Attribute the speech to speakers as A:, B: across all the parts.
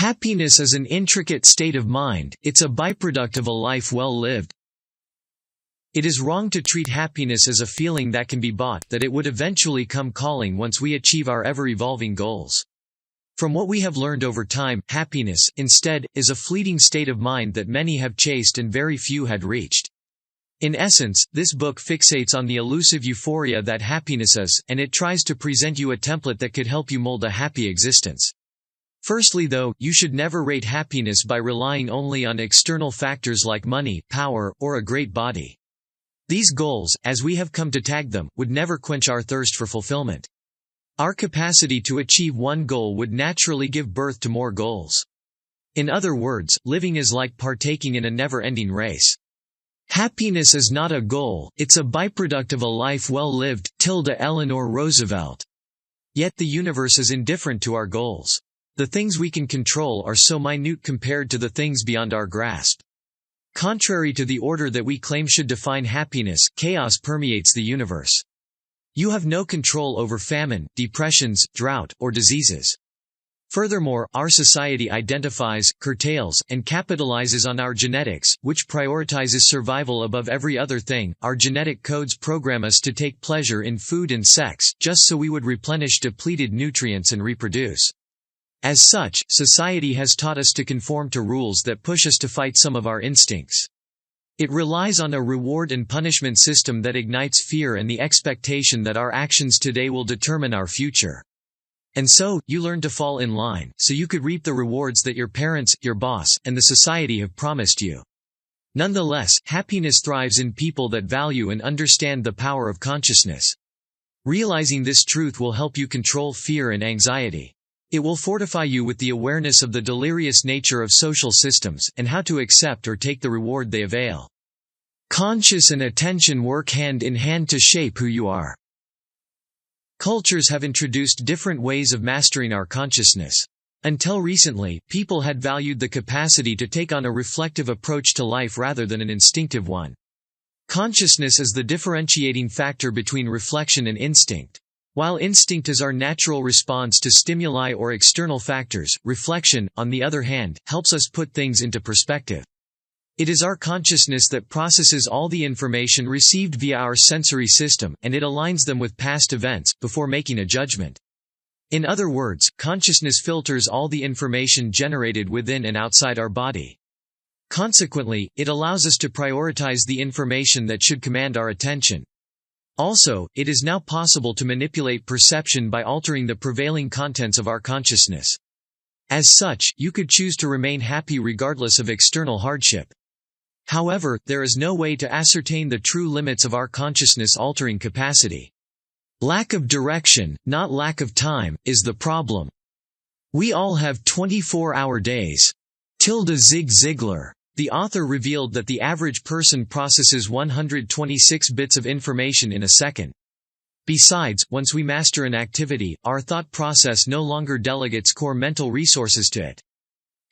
A: Happiness is an intricate state of mind, it's a byproduct of a life well lived. It is wrong to treat happiness as a feeling that can be bought, that it would eventually come calling once we achieve our ever-evolving goals. From what we have learned over time, happiness, instead, is a fleeting state of mind that many have chased and very few had reached. In essence, this book fixates on the elusive euphoria that happiness is, and it tries to present you a template that could help you mold a happy existence. Firstly though, you should never rate happiness by relying only on external factors like money, power, or a great body. These goals, as we have come to tag them, would never quench our thirst for fulfillment. Our capacity to achieve one goal would naturally give birth to more goals. In other words, living is like partaking in a never-ending race. Happiness is not a goal, it's a byproduct of a life well lived, Eleanor Roosevelt. Yet the universe is indifferent to our goals. The things we can control are so minute compared to the things beyond our grasp. Contrary to the order that we claim should define happiness, chaos permeates the universe. You have no control over famine, depressions, drought, or diseases. Furthermore, our society identifies, curtails, and capitalizes on our genetics, which prioritizes survival above every other thing. Our genetic codes program us to take pleasure in food and sex, just so we would replenish depleted nutrients and reproduce. As such, society has taught us to conform to rules that push us to fight some of our instincts. It relies on a reward and punishment system that ignites fear and the expectation that our actions today will determine our future. And so, you learn to fall in line, so you could reap the rewards that your parents, your boss, and the society have promised you. Nonetheless, happiness thrives in people that value and understand the power of consciousness. Realizing this truth will help you control fear and anxiety. It will fortify you with the awareness of the delirious nature of social systems, and how to accept or take the reward they avail. Conscious and attention work hand in hand to shape who you are. Cultures have introduced different ways of mastering our consciousness. Until recently, people had valued the capacity to take on a reflective approach to life rather than an instinctive one. Consciousness is the differentiating factor between reflection and instinct. While instinct is our natural response to stimuli or external factors, reflection, on the other hand, helps us put things into perspective. It is our consciousness that processes all the information received via our sensory system, and it aligns them with past events, before making a judgment. In other words, consciousness filters all the information generated within and outside our body. Consequently, it allows us to prioritize the information that should command our attention. Also, it is now possible to manipulate perception by altering the prevailing contents of our consciousness. As such, you could choose to remain happy regardless of external hardship. However, there is no way to ascertain the true limits of our consciousness-altering capacity. Lack of direction, not lack of time, is the problem. We all have 24-hour days. Zig Ziglar. The author revealed that the average person processes 126 bits of information in a second. Besides, once we master an activity, our thought process no longer delegates core mental resources to it.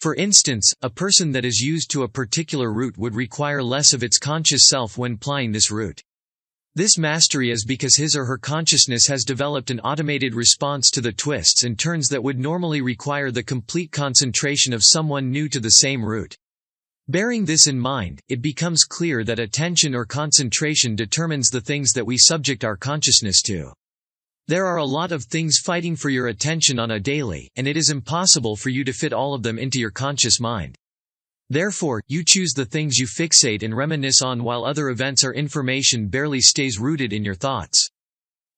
A: For instance, a person that is used to a particular route would require less of its conscious self when plying this route. This mastery is because his or her consciousness has developed an automated response to the twists and turns that would normally require the complete concentration of someone new to the same route. Bearing this in mind, it becomes clear that attention or concentration determines the things that we subject our consciousness to. There are a lot of things fighting for your attention on a daily, and it is impossible for you to fit all of them into your conscious mind. Therefore, you choose the things you fixate and reminisce on, while other events or information barely stays rooted in your thoughts.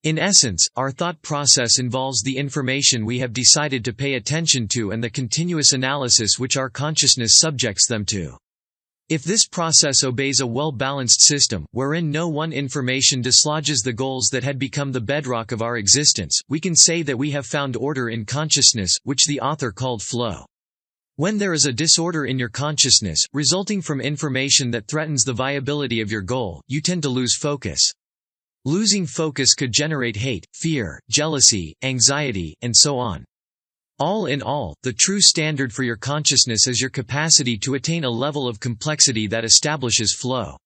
A: In essence, our thought process involves the information we have decided to pay attention to and the continuous analysis which our consciousness subjects them to. If this process obeys a well-balanced system, wherein no one information dislodges the goals that had become the bedrock of our existence, we can say that we have found order in consciousness, which the author called flow. When there is a disorder in your consciousness, resulting from information that threatens the viability of your goal, you tend to lose focus. Losing focus could generate hate, fear, jealousy, anxiety, and so on. All in all, the true standard for your consciousness is your capacity to attain a level of complexity that establishes flow.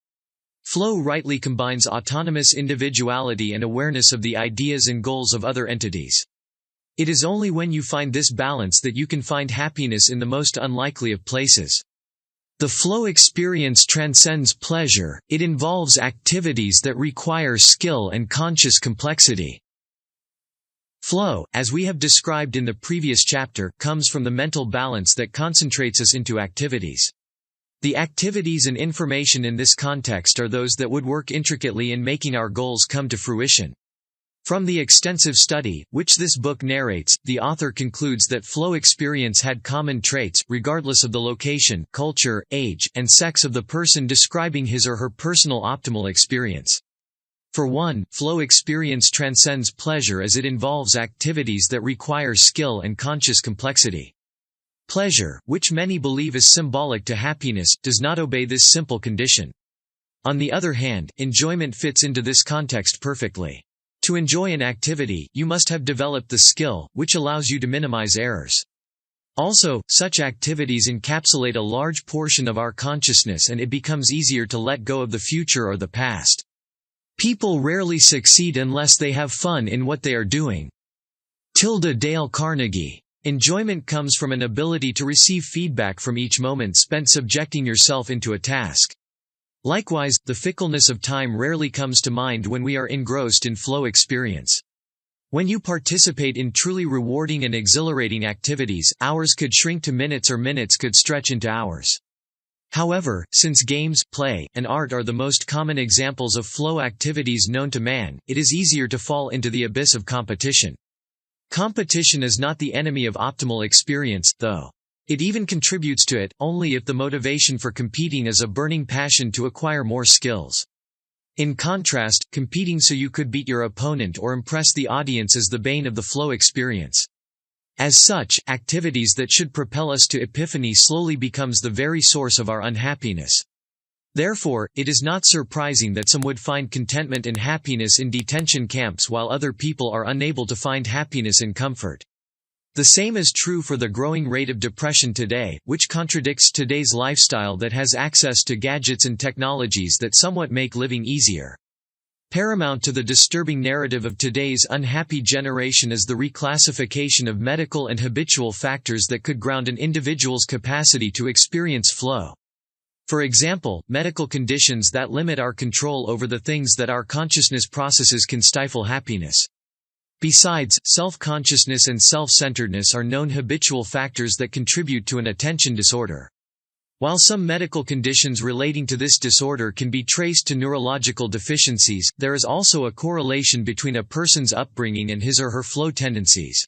A: Flow rightly combines autonomous individuality and awareness of the ideas and goals of other entities. It is only when you find this balance that you can find happiness in the most unlikely of places. The flow experience transcends pleasure, it involves activities that require skill and conscious complexity. Flow, as we have described in the previous chapter, comes from the mental balance that concentrates us into activities. The activities and information in this context are those that would work intricately in making our goals come to fruition. From the extensive study, which this book narrates, the author concludes that flow experience had common traits, regardless of the location, culture, age, and sex of the person describing his or her personal optimal experience. For one, flow experience transcends pleasure as it involves activities that require skill and conscious complexity. Pleasure, which many believe is symbolic to happiness, does not obey this simple condition. On the other hand, enjoyment fits into this context perfectly. To enjoy an activity, you must have developed the skill, which allows you to minimize errors. Also, such activities encapsulate a large portion of our consciousness and it becomes easier to let go of the future or the past. People rarely succeed unless they have fun in what they are doing. Dale Carnegie. Enjoyment comes from an ability to receive feedback from each moment spent subjecting yourself into a task. Likewise, the fickleness of time rarely comes to mind when we are engrossed in flow experience. When you participate in truly rewarding and exhilarating activities, hours could shrink to minutes or minutes could stretch into hours. However, since games, play, and art are the most common examples of flow activities known to man, it is easier to fall into the abyss of competition. Competition is not the enemy of optimal experience, though. It even contributes to it, only if the motivation for competing is a burning passion to acquire more skills. In contrast, competing so you could beat your opponent or impress the audience is the bane of the flow experience. As such, activities that should propel us to epiphany slowly becomes the very source of our unhappiness. Therefore, it is not surprising that some would find contentment and happiness in detention camps while other people are unable to find happiness in comfort. The same is true for the growing rate of depression today, which contradicts today's lifestyle that has access to gadgets and technologies that somewhat make living easier. Paramount to the disturbing narrative of today's unhappy generation is the reclassification of medical and habitual factors that could ground an individual's capacity to experience flow. For example, medical conditions that limit our control over the things that our consciousness processes can stifle happiness. Besides, self-consciousness and self-centeredness are known habitual factors that contribute to an attention disorder. While some medical conditions relating to this disorder can be traced to neurological deficiencies, there is also a correlation between a person's upbringing and his or her flow tendencies.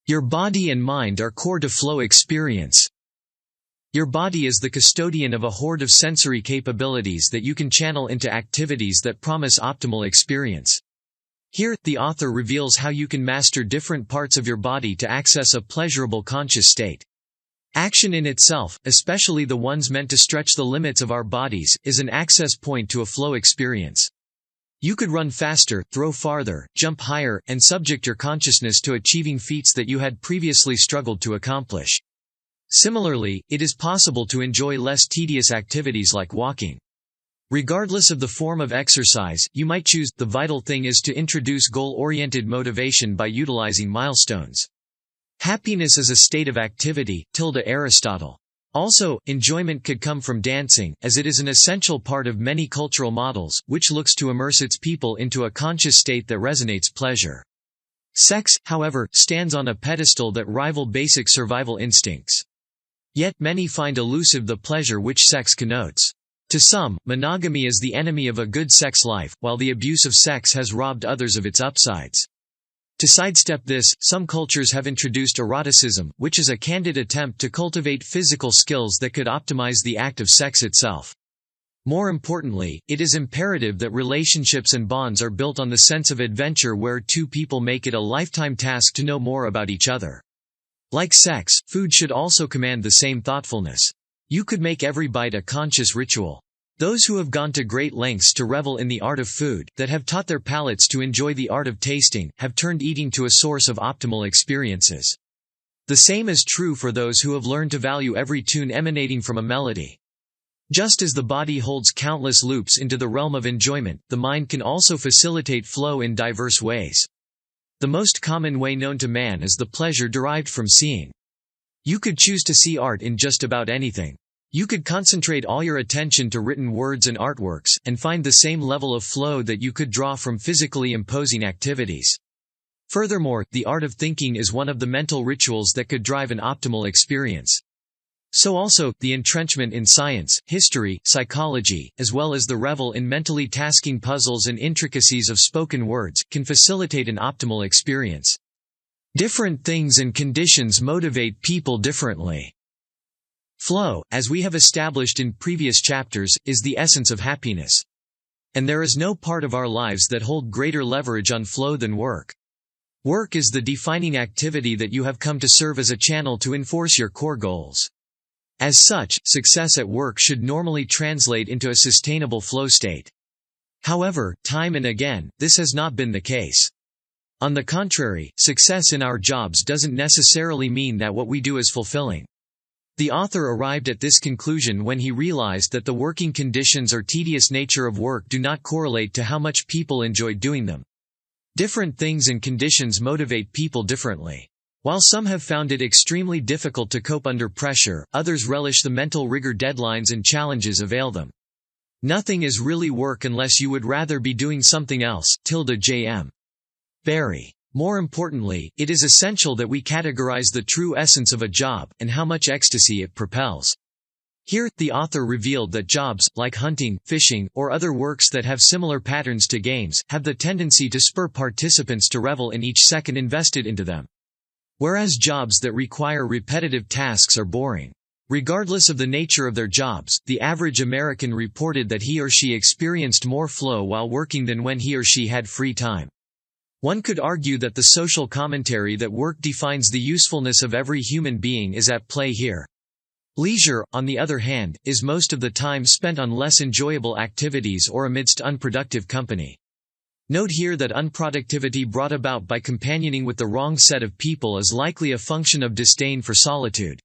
A: Your body and mind are core to flow experience. Your body is the custodian of a hoard of sensory capabilities that you can channel into activities that promise optimal experience. Here, the author reveals how you can master different parts of your body to access a pleasurable conscious state. Action in itself, especially the ones meant to stretch the limits of our bodies, is an access point to a flow experience. You could run faster, throw farther, jump higher, and subject your consciousness to achieving feats that you had previously struggled to accomplish. Similarly, it is possible to enjoy less tedious activities like walking. Regardless of the form of exercise, you might choose. The vital thing is to introduce goal-oriented motivation by utilizing milestones. Happiness is a state of activity, Aristotle. Also, enjoyment could come from dancing, as it is an essential part of many cultural models, which looks to immerse its people into a conscious state that resonates pleasure. Sex, however, stands on a pedestal that rival basic survival instincts. Yet, many find elusive the pleasure which sex connotes. To some, monogamy is the enemy of a good sex life, while the abuse of sex has robbed others of its upsides. To sidestep this, some cultures have introduced eroticism, which is a candid attempt to cultivate physical skills that could optimize the act of sex itself. More importantly, it is imperative that relationships and bonds are built on the sense of adventure where two people make it a lifetime task to know more about each other. Like sex, food should also command the same thoughtfulness. You could make every bite a conscious ritual. Those who have gone to great lengths to revel in the art of food, that have taught their palates to enjoy the art of tasting, have turned eating to a source of optimal experiences. The same is true for those who have learned to value every tune emanating from a melody. Just as the body holds countless loops into the realm of enjoyment, the mind can also facilitate flow in diverse ways. The most common way known to man is the pleasure derived from seeing. You could choose to see art in just about anything. You could concentrate all your attention to written words and artworks, and find the same level of flow that you could draw from physically imposing activities. Furthermore, the art of thinking is one of the mental rituals that could drive an optimal experience. So also, the entrenchment in science, history, psychology, as well as the revel in mentally tasking puzzles and intricacies of spoken words, can facilitate an optimal experience. Different things and conditions motivate people differently. Flow, as we have established in previous chapters, is the essence of happiness. And there is no part of our lives that hold greater leverage on flow than work. Work is the defining activity that you have come to serve as a channel to enforce your core goals. As such, success at work should normally translate into a sustainable flow state. However, time and again, this has not been the case. On the contrary, success in our jobs doesn't necessarily mean that what we do is fulfilling. The author arrived at this conclusion when he realized that the working conditions or tedious nature of work do not correlate to how much people enjoy doing them. Different things and conditions motivate people differently. While some have found it extremely difficult to cope under pressure, others relish the mental rigor deadlines and challenges avail them. Nothing is really work unless you would rather be doing something else. J.M. Barrie. More importantly, it is essential that we categorize the true essence of a job, and how much ecstasy it propels. Here, the author revealed that jobs, like hunting, fishing, or other works that have similar patterns to games, have the tendency to spur participants to revel in each second invested into them. Whereas jobs that require repetitive tasks are boring. Regardless of the nature of their jobs, the average American reported that he or she experienced more flow while working than when he or she had free time. One could argue that the social commentary that work defines the usefulness of every human being is at play here. Leisure, on the other hand, is most of the time spent on less enjoyable activities or amidst unproductive company. Note here that unproductivity brought about by companioning with the wrong set of people is likely a function of disdain for solitude.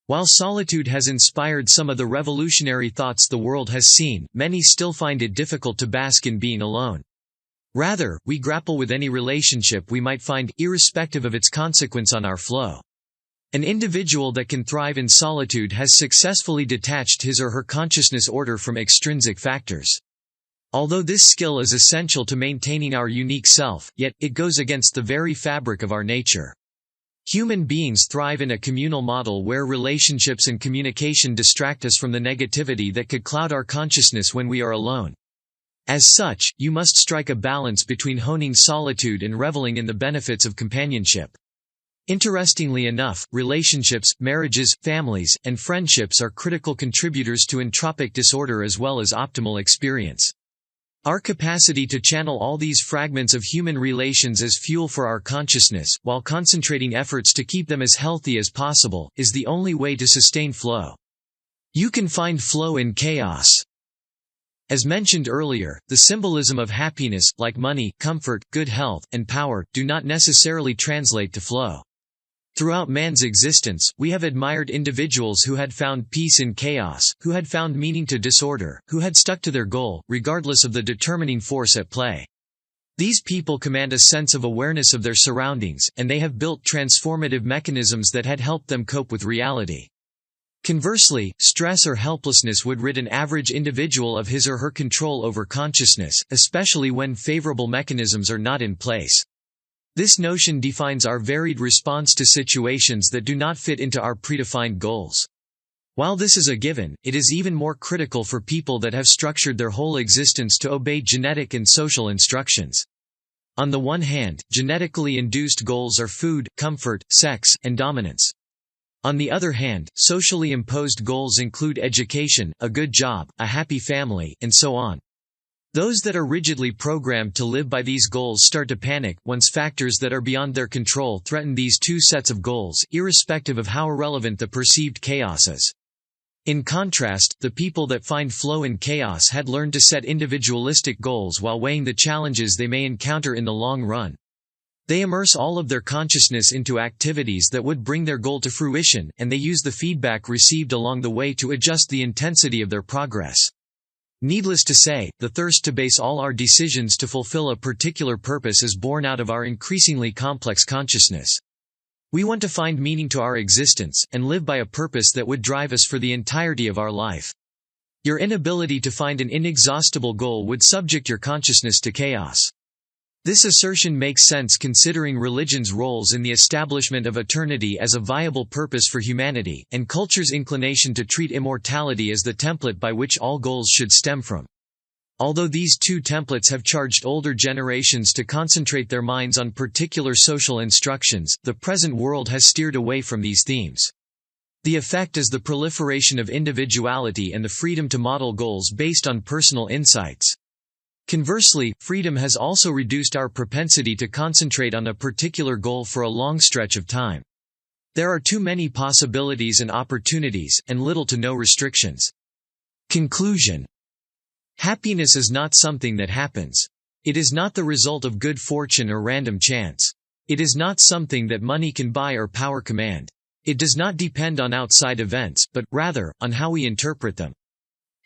A: While solitude has inspired some of the revolutionary thoughts the world has seen, many still find it difficult to bask in being alone. Rather, we grapple with any relationship we might find, irrespective of its consequence on our flow. An individual that can thrive in solitude has successfully detached his or her consciousness order from extrinsic factors. Although this skill is essential to maintaining our unique self, yet, it goes against the very fabric of our nature. Human beings thrive in a communal model where relationships and communication distract us from the negativity that could cloud our consciousness when we are alone. As such, you must strike a balance between honing solitude and reveling in the benefits of companionship. Interestingly enough, relationships, marriages, families, and friendships are critical contributors to entropic disorder as well as optimal experience. Our capacity to channel all these fragments of human relations as fuel for our consciousness, while concentrating efforts to keep them as healthy as possible, is the only way to sustain flow. You can find flow in chaos. As mentioned earlier, the symbolism of happiness, like money, comfort, good health, and power, do not necessarily translate to flow. Throughout man's existence, we have admired individuals who had found peace in chaos, who had found meaning to disorder, who had stuck to their goal, regardless of the determining force at play. These people command a sense of awareness of their surroundings, and they have built transformative mechanisms that had helped them cope with reality. Conversely, stress or helplessness would rid an average individual of his or her control over consciousness, especially when favorable mechanisms are not in place. This notion defines our varied response to situations that do not fit into our predefined goals. While this is a given, it is even more critical for people that have structured their whole existence to obey genetic and social instructions. On the one hand, genetically induced goals are food, comfort, sex, and dominance. On the other hand, socially imposed goals include education, a good job, a happy family, and so on. Those that are rigidly programmed to live by these goals start to panic once factors that are beyond their control threaten these two sets of goals, irrespective of how irrelevant the perceived chaos is. In contrast, the people that find flow in chaos had learned to set individualistic goals while weighing the challenges they may encounter in the long run. They immerse all of their consciousness into activities that would bring their goal to fruition, and they use the feedback received along the way to adjust the intensity of their progress. Needless to say, the thirst to base all our decisions to fulfill a particular purpose is born out of our increasingly complex consciousness. We want to find meaning to our existence, and live by a purpose that would drive us for the entirety of our life. Your inability to find an inexhaustible goal would subject your consciousness to chaos. This assertion makes sense considering religion's roles in the establishment of eternity as a viable purpose for humanity, and culture's inclination to treat immortality as the template by which all goals should stem from. Although these two templates have charged older generations to concentrate their minds on particular social instructions, the present world has steered away from these themes. The effect is the proliferation of individuality and the freedom to model goals based on personal insights. Conversely, freedom has also reduced our propensity to concentrate on a particular goal for a long stretch of time. There are too many possibilities and opportunities, and little to no restrictions. Conclusion. Happiness is not something that happens. It is not the result of good fortune or random chance. It is not something that money can buy or power command. It does not depend on outside events, but, rather, on how we interpret them.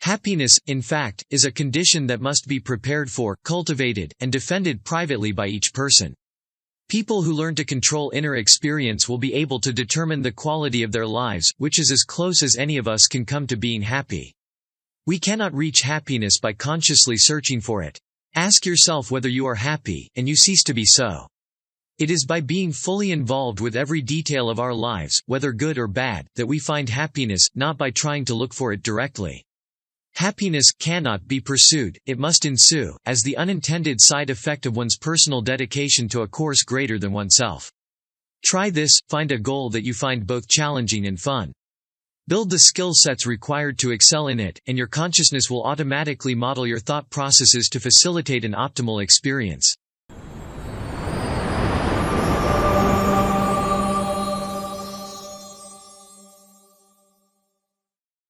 A: Happiness, in fact, is a condition that must be prepared for, cultivated, and defended privately by each person. People who learn to control inner experience will be able to determine the quality of their lives, which is as close as any of us can come to being happy. We cannot reach happiness by consciously searching for it. Ask yourself whether you are happy, and you cease to be so. It is by being fully involved with every detail of our lives, whether good or bad, that we find happiness, not by trying to look for it directly. Happiness cannot be pursued, it must ensue, as the unintended side effect of one's personal dedication to a course greater than oneself. Try this, find a goal that you find both challenging and fun. Build the skill sets required to excel in it, and your consciousness will automatically model your thought processes to facilitate an optimal experience.